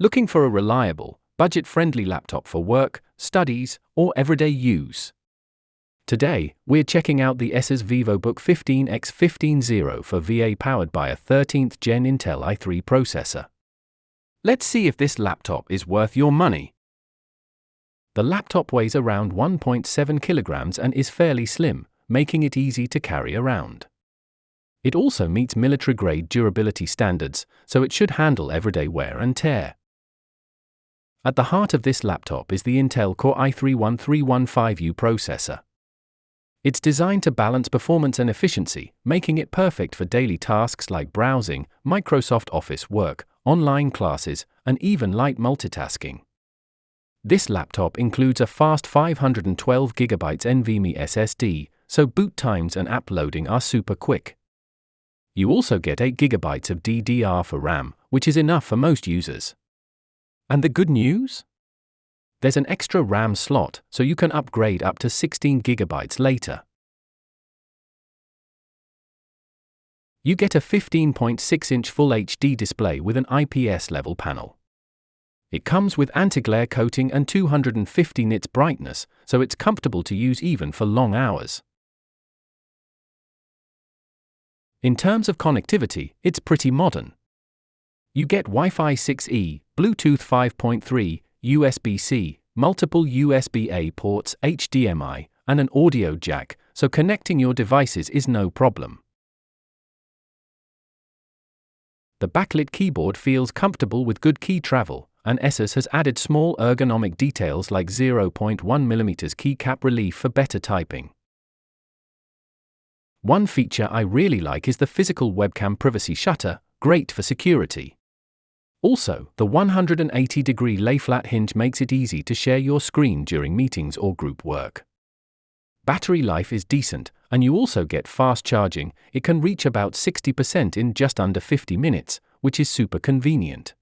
Looking for a reliable, budget-friendly laptop for work, studies, or everyday use? Today, we're checking out the ASUS Vivobook 15X1504VA powered by a 13th Gen Intel i3 processor. Let's see if this laptop is worth your money. The laptop weighs around 1.7 kilograms and is fairly slim, making it easy to carry around. It also meets military-grade durability standards, so it should handle everyday wear and tear. At the heart of this laptop is the Intel Core i3-1315U processor. It's designed to balance performance and efficiency, making it perfect for daily tasks like browsing, Microsoft Office work, online classes, and even light multitasking. This laptop includes a fast 512GB NVMe SSD, so boot times and app loading are super quick. You also get 8GB of DDR4 RAM, which is enough for most users. And the good news? There's an extra RAM slot, so you can upgrade up to 16GB later. You get a 15.6-inch Full HD display with an IPS level panel. It comes with anti-glare coating and 250 nits brightness, so it's comfortable to use even for long hours. In terms of connectivity, it's pretty modern. You get Wi-Fi 6E, Bluetooth 5.3, USB-C, multiple USB-A ports, HDMI, and an audio jack, so connecting your devices is no problem. The backlit keyboard feels comfortable with good key travel, and ASUS has added small ergonomic details like 0.1mm keycap relief for better typing. One feature I really like is the physical webcam privacy shutter, great for security. Also, the 180-degree lay-flat hinge makes it easy to share your screen during meetings or group work. Battery life is decent, and you also get fast charging. It can reach about 60% in just under 50 minutes, which is super convenient.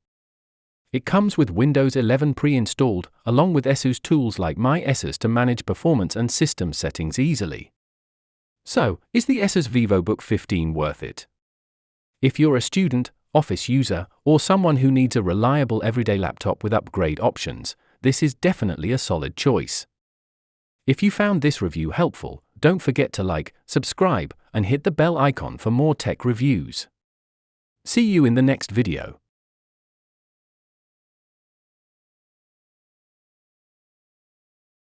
It comes with Windows 11 pre-installed, along with ASUS tools like My ASUS to manage performance and system settings easily. So, is the ASUS Vivobook 15 worth it? If you're a student, office user, or someone who needs a reliable everyday laptop with upgrade options, this is definitely a solid choice. If you found this review helpful, don't forget to like, subscribe, and hit the bell icon for more tech reviews. See you in the next video.